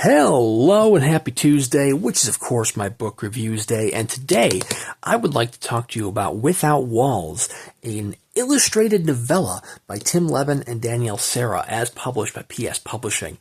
Hello and happy Tuesday, which is of course my book reviews day, and today I would like to talk to you about Without Walls, an illustrated novella by Lebbon and Daniele Serra, as published by PS Publishing.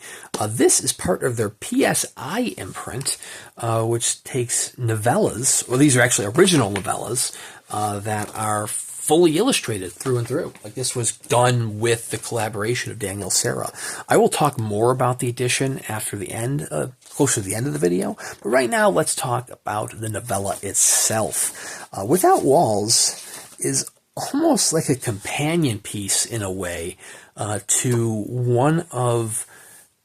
This is part of their PSI imprint, which takes novellas, well, these are actually original novellas, that are fully illustrated through and through. Like, this was done with the collaboration of Daniele Serra. I will talk more about the edition after the end, closer to the end of the video, but right now let's talk about the novella itself. Without Walls is almost like a companion piece in a way to one of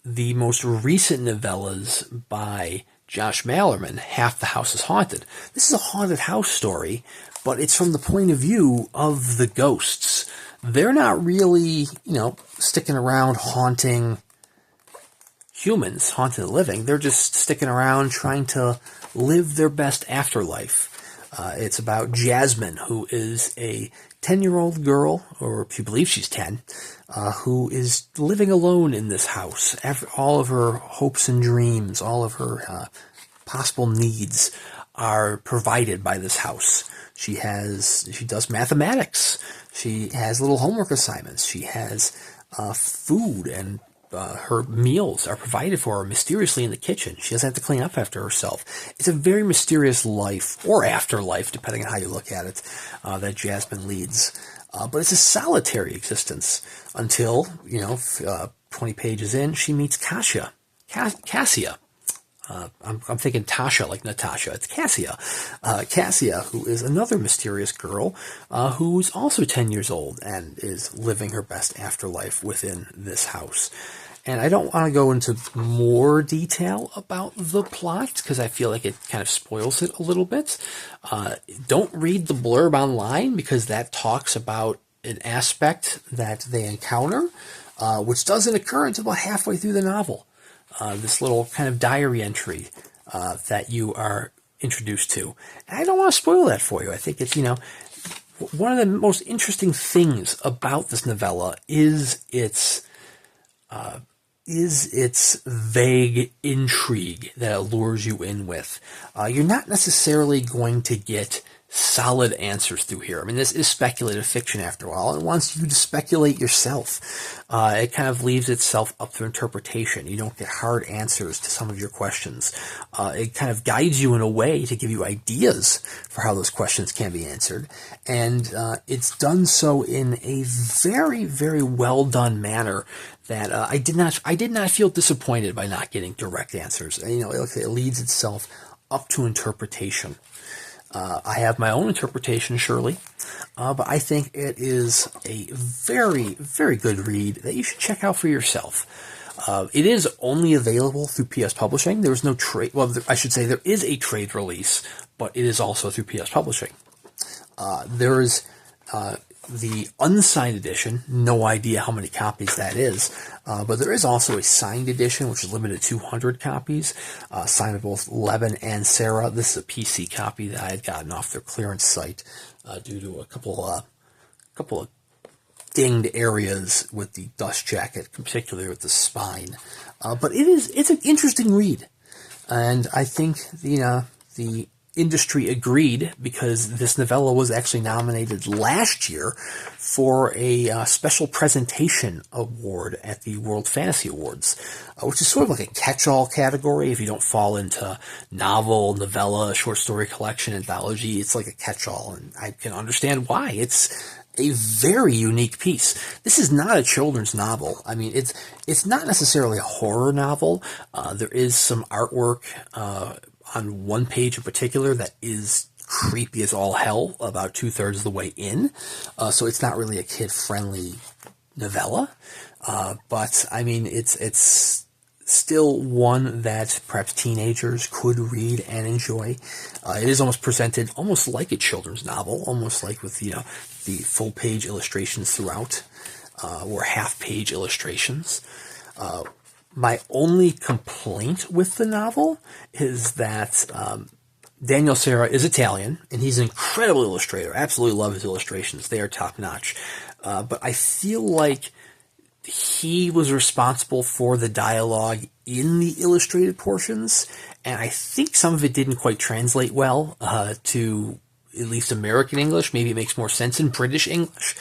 the most recent novellas by Josh Malerman, Half the House is Haunted. This is a haunted house story, but it's from the point of view of the ghosts. They're not really, sticking around haunting humans, haunting the living. They're just sticking around trying to live their best afterlife. It's about Jasmine, who is a 10-year-old girl, or she believes she's 10, who is living alone in this house. All of her hopes and dreams, all of her possible needs are provided by this house. She does mathematics. She has little homework assignments. She has food, and her meals are provided for her mysteriously in the kitchen. She doesn't have to clean up after herself. It's a very mysterious life, or afterlife, depending on how you look at it, that Jasmine leads. But it's a solitary existence until, 20 pages in, she meets Cassia. I'm thinking Tasha, like Natasha. It's Cassia. Cassia, who is another mysterious girl, who's also 10 years old and is living her best afterlife within this house. And I don't want to go into more detail about the plot, because I feel like it kind of spoils it a little bit. Don't read the blurb online, because that talks about an aspect that they encounter, which doesn't occur until about halfway through the novel. This little kind of diary entry that you are introduced to. And I don't want to spoil that for you. I think it's, one of the most interesting things about this novella is its vague intrigue that it lures you in with. You're not necessarily going to get solid answers through here. I mean, this is speculative fiction after all. It wants you to speculate yourself. It kind of leaves itself up to interpretation. You don't get hard answers to some of your questions. It kind of guides you in a way to give you ideas for how those questions can be answered. And it's done so in a very, very well done manner that I did not feel disappointed by not getting direct answers. It leads itself up to interpretation. I have my own interpretation, surely, but I think it is a very, very good read that you should check out for yourself. It is only available through PS Publishing. There is no trade. Well, I should say there is a trade release, but it is also through PS Publishing. There is the unsigned edition. No idea how many copies that is, but there is also a signed edition, which is limited to 200 copies, signed by both Lebbon and Serra. This is a PC copy that I had gotten off their clearance site due to a couple of dinged areas with the dust jacket, particularly with the spine. But it's an interesting read, and I think the industry agreed, because this novella was actually nominated last year for a special presentation award at the World Fantasy Awards, which is sort of like a catch-all category. If you don't fall into novel, novella, short story collection, anthology, it's like a catch-all, and I can understand why. It's a very unique piece. This is not a children's novel. I mean, it's not necessarily a horror novel. There is some artwork on one page in particular that is creepy as all hell about 2/3 of the way in. So it's not really a kid-friendly novella. But, I mean, it's still one that perhaps teenagers could read and enjoy. It is almost presented almost like a children's novel, almost like with, the full-page illustrations throughout, or half-page illustrations. My only complaint with the novel is that Daniele Serra is Italian, and he's an incredible illustrator. I absolutely love his illustrations. They are top-notch. But I feel like he was responsible for the dialogue in the illustrated portions, and I think some of it didn't quite translate well to at least American English. Maybe it makes more sense in British English.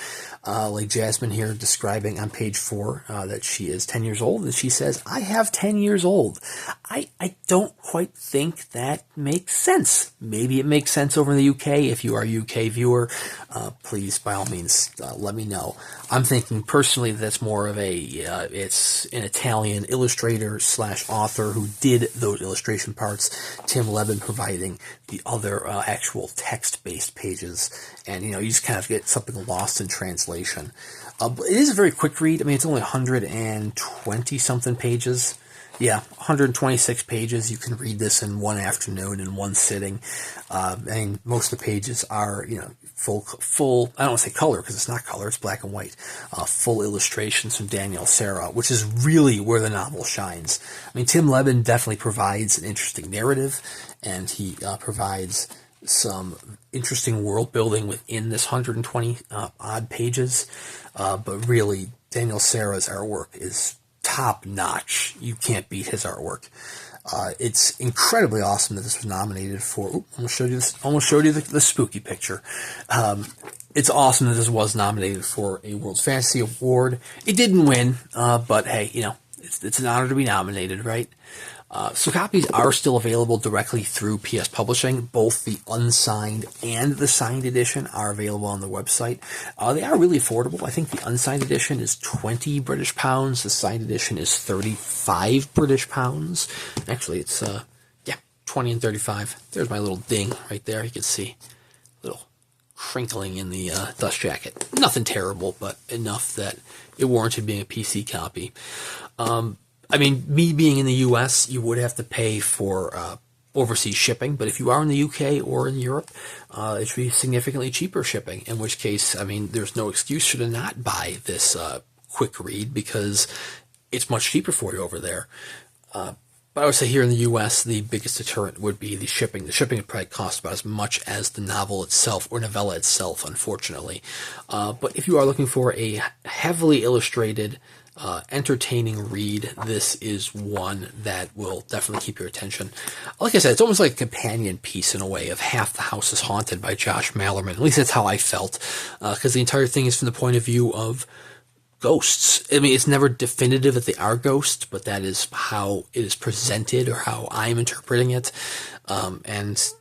Like Jasmine here describing on page 4 that she is 10 years old, and she says, I have 10 years old. I don't quite think that makes sense. Maybe it makes sense over in the UK. If you are a UK viewer, please, by all means, let me know. I'm thinking personally that's more of it's an Italian illustrator / author who did those illustration parts, Tim Lebbon providing the other actual text-based pages, and you just kind of get something lost in translation. But it is a very quick read. I mean, it's only 120-something pages. Yeah, 126 pages. You can read this in one afternoon in one sitting. And most of the pages are, full, I don't want to say color because it's not color, it's black and white. Full illustrations from Daniele Serra, which is really where the novel shines. I mean, Tim Lebbon definitely provides an interesting narrative, and he provides some interesting world building within this 120 odd pages. But really, Daniele Serra's artwork is top notch. You can't beat his artwork. It's incredibly awesome that this was nominated for. Almost showed you the spooky picture. It's awesome that this was nominated for a World Fantasy Award. It didn't win, but hey, it's an honor to be nominated, right? So copies are still available directly through PS Publishing. Both the unsigned and the signed edition are available on the website. They are really affordable. I think the unsigned edition is 20 British pounds. The signed edition is 35 British pounds. Actually, it's 20 and 35. There's my little ding right there. You can see a little crinkling in the dust jacket. Nothing terrible, but enough that it warranted being a PC copy. I mean, me being in the U.S., you would have to pay for overseas shipping, but if you are in the U.K. or in Europe, it should be significantly cheaper shipping, in which case, I mean, there's no excuse to not buy this quick read because it's much cheaper for you over there. But I would say here in the U.S., the biggest deterrent would be the shipping. The shipping would probably cost about as much as the novel itself or novella itself, unfortunately. But if you are looking for a heavily illustrated, entertaining read, this is one that will definitely keep your attention. Like I said, it's almost like a companion piece in a way of Half the House is Haunted by Josh Malerman. At least that's how I felt, because the entire thing is from the point of view of ghosts. I mean, it's never definitive that they are ghosts, but that is how it is presented or how I'm interpreting it. And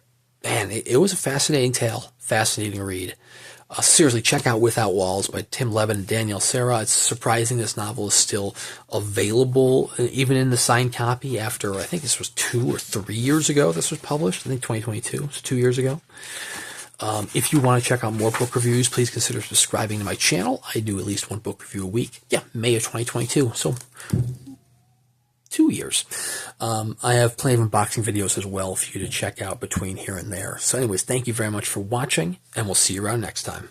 man, it was a fascinating tale, fascinating read. Seriously, check out Without Walls by Tim Lebbon and Daniele Serra. It's surprising this novel is still available, even in the signed copy, after, I think this was 2 or 3 years ago this was published. I think 2022, so 2 years ago. If you want to check out more book reviews, please consider subscribing to my channel. I do at least one book review a week. Yeah, May of 2022, so 2 years. I have plenty of unboxing videos as well for you to check out between here and there. So anyways, thank you very much for watching, and we'll see you around next time.